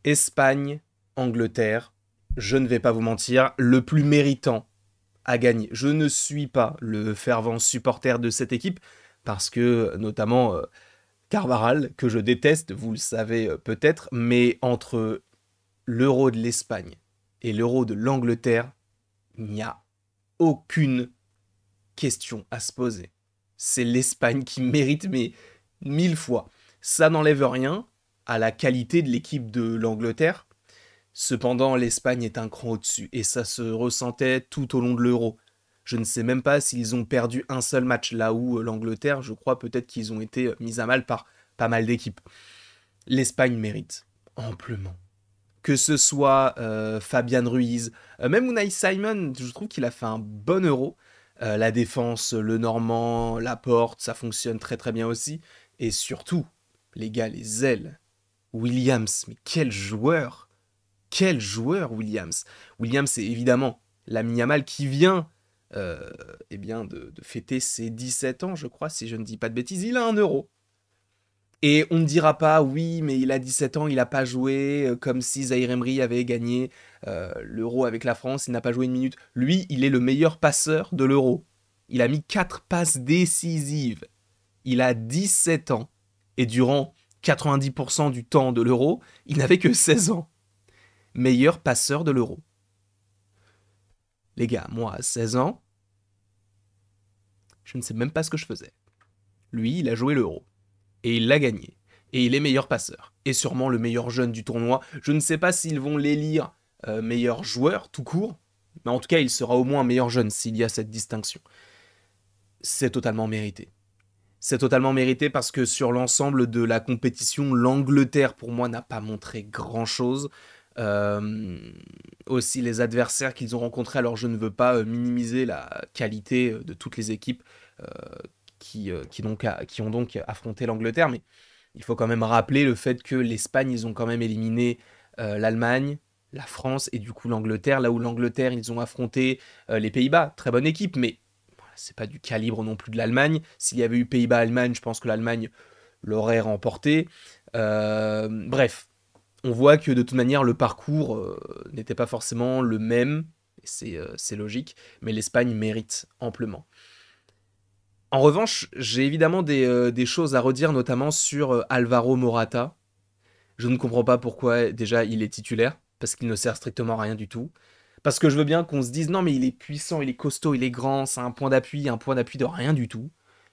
Espagne, Angleterre, je ne vais pas vous mentir, le plus méritant à gagner. Je ne suis pas le fervent supporter de cette équipe parce que notamment Carvajal, que je déteste, vous le savez peut-être, mais entre l'euro de l'Espagne et l'euro de l'Angleterre, il n'y a aucune question à se poser. C'est l'Espagne qui mérite, mais 1000 fois. Ça n'enlève rien à la qualité de l'équipe de l'Angleterre. Cependant, l'Espagne est un cran au-dessus, et ça se ressentait tout au long de l'Euro. Je ne sais même pas s'ils ont perdu un seul match, là où l'Angleterre, je crois peut-être qu'ils ont été mis à mal par pas mal d'équipes. L'Espagne mérite, amplement. Que ce soit Fabian Ruiz, même Unai Simon, je trouve qu'il a fait un bon Euro. La défense, le Normand, la porte, ça fonctionne très très bien aussi. Et surtout, les gars, les ailes. Williams, mais quel joueur! Quel joueur, Williams! Williams, c'est évidemment Lamine Yamal qui vient eh bien de fêter ses 17 ans, je crois, si je ne dis pas de bêtises. Il a un euro. Et on ne dira pas, oui, mais il a 17 ans, il n'a pas joué, comme si Zaïre Emery avait gagné l'Euro avec la France, il n'a pas joué une minute. Lui, il est le meilleur passeur de l'Euro. Il a mis 4 passes décisives. Il a 17 ans. Et durant 90% du temps de l'Euro, il n'avait que 16 ans. Meilleur passeur de l'Euro. Les gars, moi, à 16 ans, je ne sais même pas ce que je faisais. Lui, il a joué l'Euro. Et il l'a gagné. Et il est meilleur passeur. Et sûrement le meilleur jeune du tournoi. Je ne sais pas s'ils vont l'élire meilleur joueur, tout court. Mais en tout cas, il sera au moins meilleur jeune s'il y a cette distinction. C'est totalement mérité. C'est totalement mérité parce que sur l'ensemble de la compétition, l'Angleterre, pour moi, n'a pas montré grand-chose. Euh, Aussi les adversaires qu'ils ont rencontrés, alors je ne veux pas minimiser la qualité de toutes les équipes euh, qui ont donc affronté l'Angleterre, mais il faut quand même rappeler le fait que l'Espagne, ils ont quand même éliminé l'Allemagne, la France et du coup l'Angleterre, là où l'Angleterre, ils ont affronté les Pays-Bas, très bonne équipe, mais voilà, c'est pas du calibre non plus de l'Allemagne. S'il y avait eu Pays-Bas-Allemagne, je pense que l'Allemagne l'aurait remporté. Bref, on voit que de toute manière, le parcours n'était pas forcément le même, et c'est logique, mais l'Espagne mérite amplement. En revanche, j'ai évidemment des choses à redire, notamment sur Alvaro Morata. Je ne comprends pas pourquoi déjà il est titulaire, parce qu'il ne sert strictement à rien du tout. Parce que je veux bien qu'on se dise, non mais il est puissant, il est costaud, il est grand, c'est un point d'appui de rien du tout.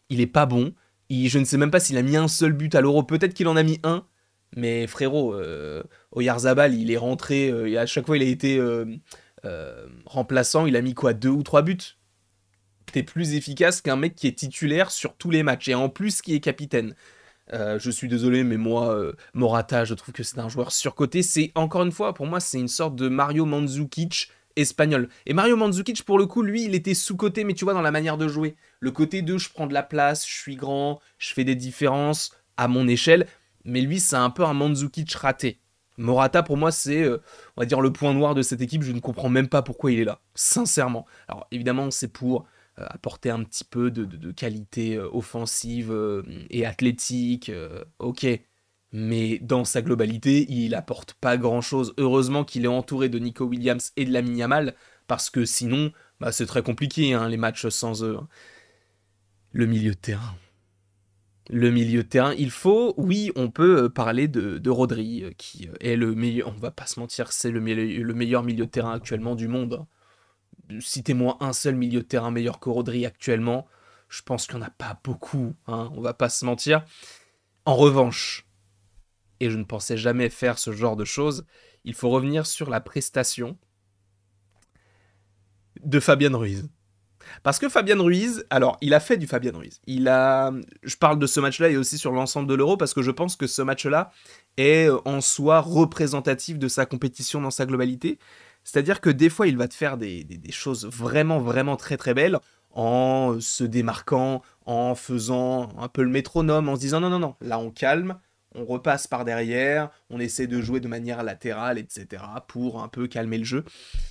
Il est pas bon. Je ne sais même pas s'il a mis un seul but à l'Euro, peut-être qu'il en a mis un. Mais frérot, Oyarzabal, il est rentré, et à chaque fois il a été remplaçant, il a mis quoi, deux ou trois buts. T'es plus efficace qu'un mec qui est titulaire sur tous les matchs, et en plus qui est capitaine. Je suis désolé, mais moi, Morata, je trouve que c'est un joueur surcoté. C'est, encore une fois, pour moi, c'est une sorte de Mario Mandzukic espagnol. Et Mario Mandzukic, pour le coup, lui, il était sous-coté, mais tu vois, dans la manière de jouer. Le côté de je prends de la place, je suis grand, je fais des différences à mon échelle. Mais lui, c'est un peu un Mandzukic raté. Morata, pour moi, c'est, on va dire, le point noir de cette équipe. Je ne comprends même pas pourquoi il est là, sincèrement. Alors, évidemment, c'est pour apporter un petit peu de qualité offensive et athlétique, ok. Mais dans sa globalité, il apporte pas grand-chose. Heureusement qu'il est entouré de Nico Williams et de Lamine Yamal, parce que sinon, bah, c'est très compliqué, hein, les matchs sans eux. Hein. Le milieu de terrain. Le milieu de terrain, il faut, oui, on peut parler de Rodri, qui est le meilleur, on va pas se mentir, c'est le meilleur milieu de terrain actuellement du monde. Hein. Citez-moi un seul milieu de terrain meilleur que Rodri actuellement. Je pense qu'il n'y en a pas beaucoup, hein, on va pas se mentir. En revanche, et je ne pensais jamais faire ce genre de choses, il faut revenir sur la prestation de Fabian Ruiz. Parce que Fabian Ruiz, alors il a fait du Fabian Ruiz. Je parle de ce match-là et aussi sur l'ensemble de l'Euro parce que je pense que ce match-là est en soi représentatif de sa compétition dans sa globalité. C'est-à-dire que des fois, il va te faire des choses vraiment, vraiment très, très belles en se démarquant, en faisant un peu le métronome, en se disant non, non, non, là on calme, on repasse par derrière, on essaie de jouer de manière latérale, etc. pour un peu calmer le jeu.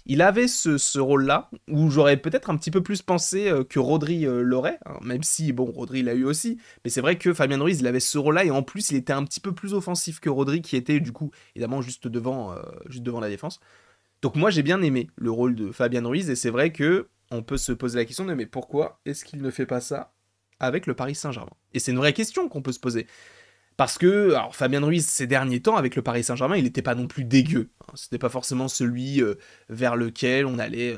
Il avait ce rôle-là, où j'aurais peut-être un petit peu plus pensé que Rodri l'aurait, hein, même si, bon, Rodri l'a eu aussi, mais c'est vrai que Fabien Ruiz, il avait ce rôle-là, et en plus, il était un petit peu plus offensif que Rodri, qui était, du coup, évidemment, juste devant la défense. Donc moi, j'ai bien aimé le rôle de Fabien Ruiz, et c'est vrai que on peut se poser la question de, mais pourquoi est-ce qu'il ne fait pas ça avec le Paris Saint-Germain? Et c'est une vraie question qu'on peut se poser. Parce que, alors Fabien Ruiz, ces derniers temps, avec le Paris Saint-Germain, il n'était pas non plus dégueu. Hein. C'était pas forcément celui vers lequel on allait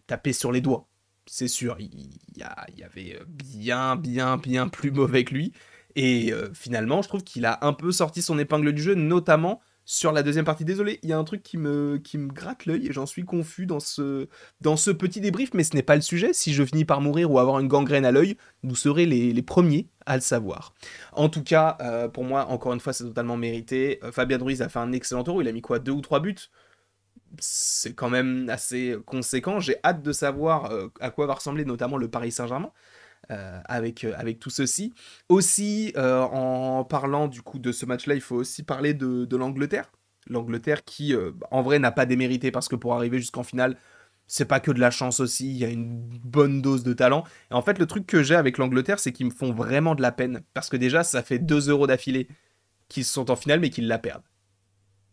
taper sur les doigts. C'est sûr, il y avait bien plus mauvais que lui. Et finalement, je trouve qu'il a un peu sorti son épingle du jeu, notamment sur la deuxième partie. Désolé, il y a un truc qui me gratte l'œil et j'en suis confus dans ce petit débrief, mais ce n'est pas le sujet. Si je finis par mourir ou avoir une gangrène à l'œil, vous serez les premiers à le savoir. En tout cas, pour moi, encore une fois, c'est totalement mérité. Fabien Ruiz a fait un excellent euro. Il a mis quoi, 2 ou 3 buts? C'est quand même assez conséquent. J'ai hâte de savoir à quoi va ressembler notamment le Paris Saint-Germain avec tout ceci. Aussi, en parlant du coup de ce match-là, il faut aussi parler de l'Angleterre. L'Angleterre qui, en vrai, n'a pas démérité parce que pour arriver jusqu'en finale, c'est pas que de la chance aussi, il y a une bonne dose de talent. Et en fait, le truc que j'ai avec l'Angleterre, c'est qu'ils me font vraiment de la peine. Parce que déjà, ça fait 2 euros d'affilée qu'ils sont en finale, mais qu'ils la perdent.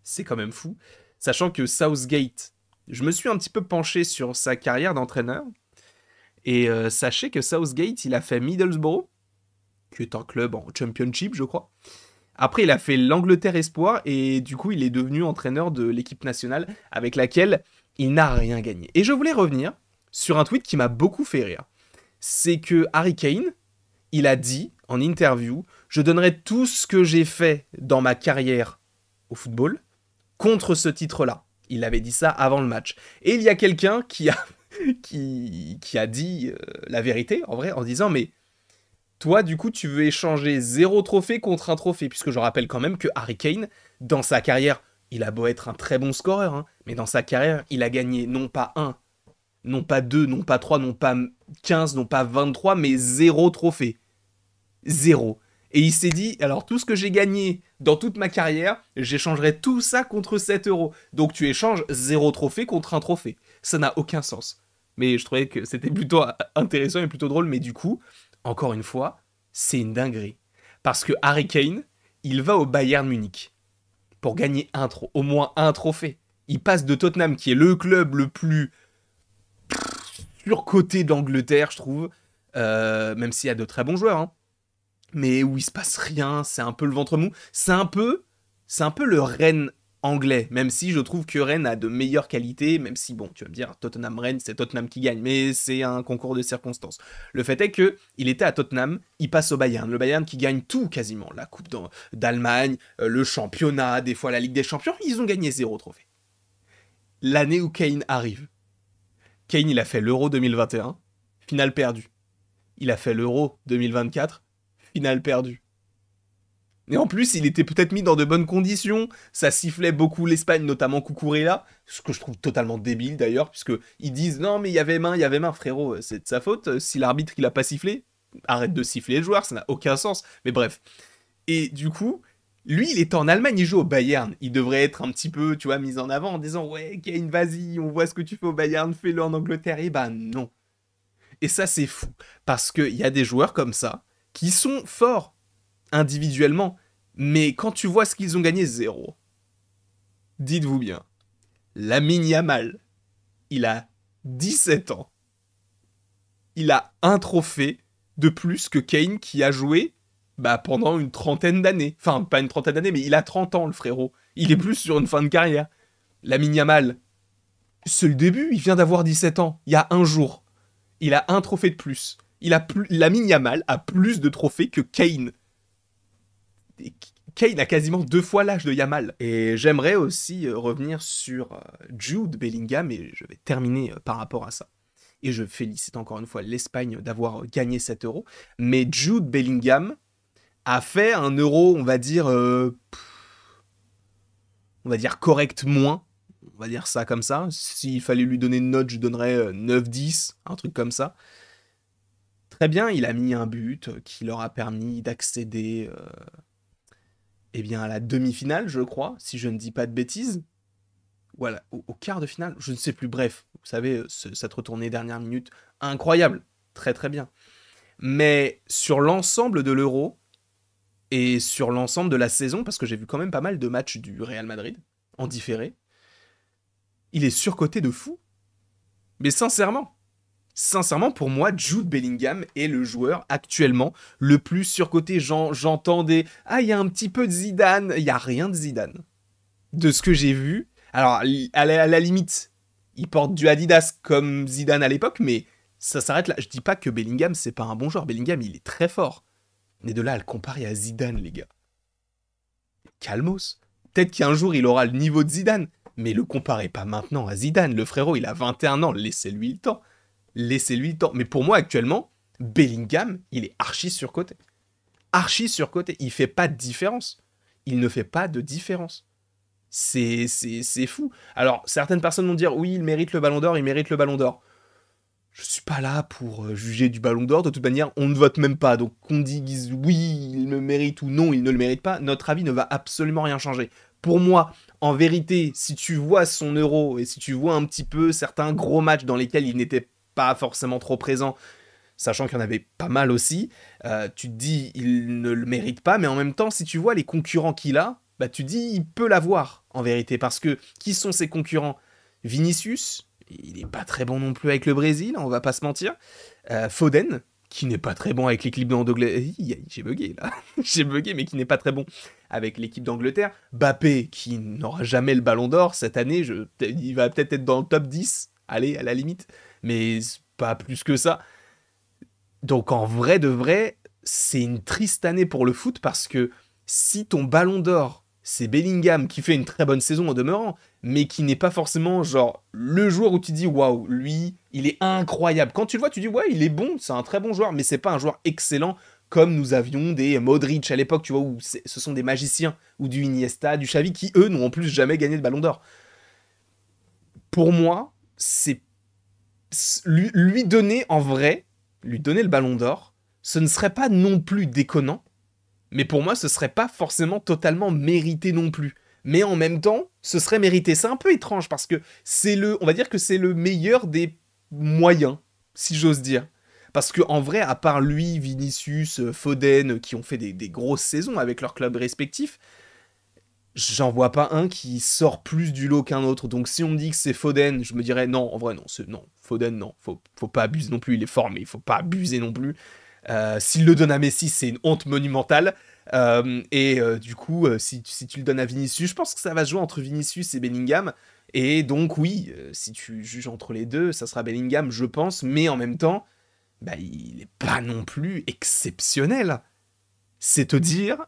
C'est quand même fou. Sachant que Southgate, je me suis un petit peu penché sur sa carrière d'entraîneur. Et sachez que Southgate, il a fait Middlesbrough, qui est un club en Championship, je crois. Après, il a fait l'Angleterre Espoir, et du coup, il est devenu entraîneur de l'équipe nationale, avec laquelle il n'a rien gagné. Et je voulais revenir sur un tweet qui m'a beaucoup fait rire. C'est que Harry Kane, il a dit en interview, je donnerai tout ce que j'ai fait dans ma carrière au football contre ce titre-là. Il avait dit ça avant le match. Et il y a quelqu'un qui a dit la vérité, en vrai, en disant, mais toi, du coup, tu veux échanger 0 trophée contre un trophée, puisque je rappelle quand même que Harry Kane, dans sa carrière, il a beau être un très bon scoreur, hein, mais dans sa carrière, il a gagné non pas un, non pas deux, non pas trois, non pas 15, non pas 23, mais 0 trophée. Zéro. Et il s'est dit, alors tout ce que j'ai gagné dans toute ma carrière, j'échangerai tout ça contre 7 euros. Donc tu échanges 0 trophée contre un trophée. Ça n'a aucun sens. Mais je trouvais que c'était plutôt intéressant et plutôt drôle. Mais du coup, encore une fois, c'est une dinguerie. Parce que Harry Kane, il va au Bayern Munich pour gagner au moins un trophée. Il passe de Tottenham, qui est le club le plus surcoté d'Angleterre, je trouve. Même s'il y a de très bons joueurs, hein, mais où il se passe rien, c'est un peu le ventre mou. C'est un peu le Rennes anglais, même si je trouve que Rennes a de meilleures qualités, même si, bon, tu vas me dire, Tottenham-Rennes, c'est Tottenham qui gagne, mais c'est un concours de circonstances. Le fait est que il était à Tottenham, il passe au Bayern, le Bayern qui gagne tout quasiment, la Coupe d'Allemagne, le championnat, des fois la Ligue des Champions, ils ont gagné 0 trophée. L'année où Kane arrive, Kane, il a fait l'Euro 2021, finale perdue. Il a fait l'Euro 2024, finale perdue. Et en plus, il était peut-être mis dans de bonnes conditions. Ça sifflait beaucoup l'Espagne, notamment Cucurella, ce que je trouve totalement débile d'ailleurs, puisque ils disent non mais il y avait main, frérot, c'est de sa faute. Si l'arbitre il a pas sifflé, arrête de siffler le joueur, ça n'a aucun sens. Mais bref. Et du coup, lui, il est en Allemagne, il joue au Bayern. Il devrait être un petit peu, tu vois, mis en avant en disant ouais, Kane, vas-y, on voit ce que tu fais au Bayern, fais-le en Angleterre. Et bah non. Et ça, c'est fou. Parce qu'il y a des joueurs comme ça qui sont forts individuellement. Mais quand tu vois ce qu'ils ont gagné, zéro. Dites-vous bien. Lamine Yamal, il a 17 ans. Il a un trophée de plus que Kane qui a joué pendant une trentaine d'années. Enfin, pas une trentaine d'années, mais il a 30 ans, le frérot. Il est plus sur une fin de carrière. Lamine Yamal, c'est le début, il vient d'avoir 17 ans. Il y a un jour. Il a un trophée de plus. Lamine Yamal a plus de trophées que Kane. Kane a quasiment 2 fois l'âge de Yamal. Et j'aimerais aussi revenir sur Jude Bellingham, et je vais terminer par rapport à ça. Et je félicite encore une fois l'Espagne d'avoir gagné 7 euros. Mais Jude Bellingham a fait un euro, on va dire correct moins. On va dire ça comme ça. S'il fallait lui donner une note, je donnerais 9-10, un truc comme ça. Très bien, il a mis un but qui leur a permis d'accéder eh bien, à la demi-finale, je crois, si je ne dis pas de bêtises. Voilà, au quart de finale, je ne sais plus. Bref, vous savez, cette retournée dernière minute, incroyable. Très très bien. Mais sur l'ensemble de l'Euro, et sur l'ensemble de la saison, parce que j'ai vu quand même pas mal de matchs du Real Madrid, en différé, il est surcoté de fou. Mais sincèrement, pour moi, Jude Bellingham est le joueur actuellement le plus surcoté. J'entends des... Ah, il y a un petit peu de Zidane. Il n'y a rien de Zidane. De ce que j'ai vu. Alors, à la limite, il porte du Adidas comme Zidane à l'époque, mais ça s'arrête là. Je dis pas que Bellingham, c'est pas un bon joueur. Bellingham, il est très fort. Mais de là à le comparer à Zidane, les gars. Calmos. Peut-être qu'un jour, il aura le niveau de Zidane. Mais le comparez pas maintenant à Zidane. Le frérot, il a 21 ans. Laissez-lui le temps. Laissez-lui le temps. Mais pour moi, actuellement, Bellingham, il est archi surcoté. Archi surcoté. Il fait pas de différence. Il ne fait pas de différence. C'est fou. Alors, certaines personnes vont dire, oui, il mérite le ballon d'or, il mérite le ballon d'or. Je suis pas là pour juger du ballon d'or. De toute manière, on ne vote même pas. Donc, qu'on dise oui, il le mérite ou non, il ne le mérite pas, notre avis ne va absolument rien changer. Pour moi, en vérité, si tu vois son euro et si tu vois un petit peu certains gros matchs dans lesquels il n'était pas forcément trop présent, sachant qu'il y en avait pas mal aussi, tu te dis il ne le mérite pas, mais en même temps, si tu vois les concurrents qu'il a, bah tu te dis il peut l'avoir en vérité, parce que qui sont ses concurrents? Vinicius, il n'est pas très bon non plus avec le Brésil, on va pas se mentir. Foden, qui n'est pas très bon avec l'équipe d'Angleterre. J'ai bugué là, j'ai bugué, mais qui n'est pas très bon avec l'équipe d'Angleterre. Mbappé, qui n'aura jamais le ballon d'or cette année, il va peut-être être dans le top 10, allez, à la limite, mais pas plus que ça. Donc en vrai de vrai, c'est une triste année pour le foot parce que si ton ballon d'or, c'est Bellingham qui fait une très bonne saison en demeurant, mais qui n'est pas forcément genre le joueur où tu dis waouh, lui, il est incroyable. Quand tu le vois, tu dis ouais, il est bon, c'est un très bon joueur, mais c'est pas un joueur excellent comme nous avions des Modric à l'époque, tu vois, où ce sont des magiciens, ou du Iniesta, du Xavi, qui eux n'ont en plus jamais gagné de ballon d'or. Pour moi, c'est lui donner en vrai, lui donner le ballon d'or, ce ne serait pas non plus déconnant, mais pour moi, ce serait pas forcément totalement mérité non plus. Mais en même temps, ce serait mérité. C'est un peu étrange parce que on va dire que c'est le meilleur des moyens, si j'ose dire. Parce que en vrai, à part lui, Vinicius, Foden, qui ont fait des grosses saisons avec leurs clubs respectifs, j'en vois pas un qui sort plus du lot qu'un autre. Donc si on me dit que c'est Foden, je me dirais non, en vrai non, non, Foden non, faut pas abuser non plus, il est fort, mais il faut pas abuser non plus. S'il le donne à Messi, c'est une honte monumentale. Du coup, si tu le donnes à Vinicius, je pense que ça va se jouer entre Vinicius et Bellingham. Et donc oui, si tu juges entre les deux, ça sera Bellingham, je pense, mais en même temps, bah, il est pas non plus exceptionnel. C'est te dire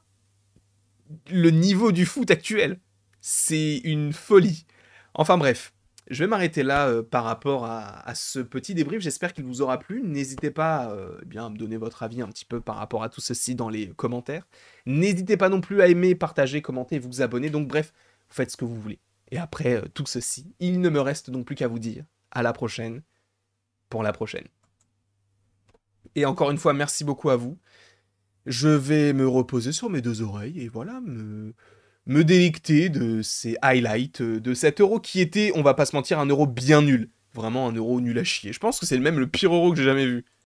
le niveau du foot actuel. C'est une folie. Enfin bref, je vais m'arrêter là par rapport à ce petit débrief. J'espère qu'il vous aura plu. N'hésitez pas bien, à me donner votre avis un petit peu par rapport à tout ceci dans les commentaires. N'hésitez pas non plus à aimer, partager, commenter, vous abonner. Donc bref, vous faites ce que vous voulez. Et après tout ceci, il ne me reste donc plus qu'à vous dire à la prochaine pour la prochaine. Et encore une fois, merci beaucoup à vous. Je vais me reposer sur mes deux oreilles et voilà, me délecter de ces highlights, de cet euro qui était, on va pas se mentir, un euro bien nul. Vraiment un euro nul à chier. Je pense que c'est même le pire euro que j'ai jamais vu.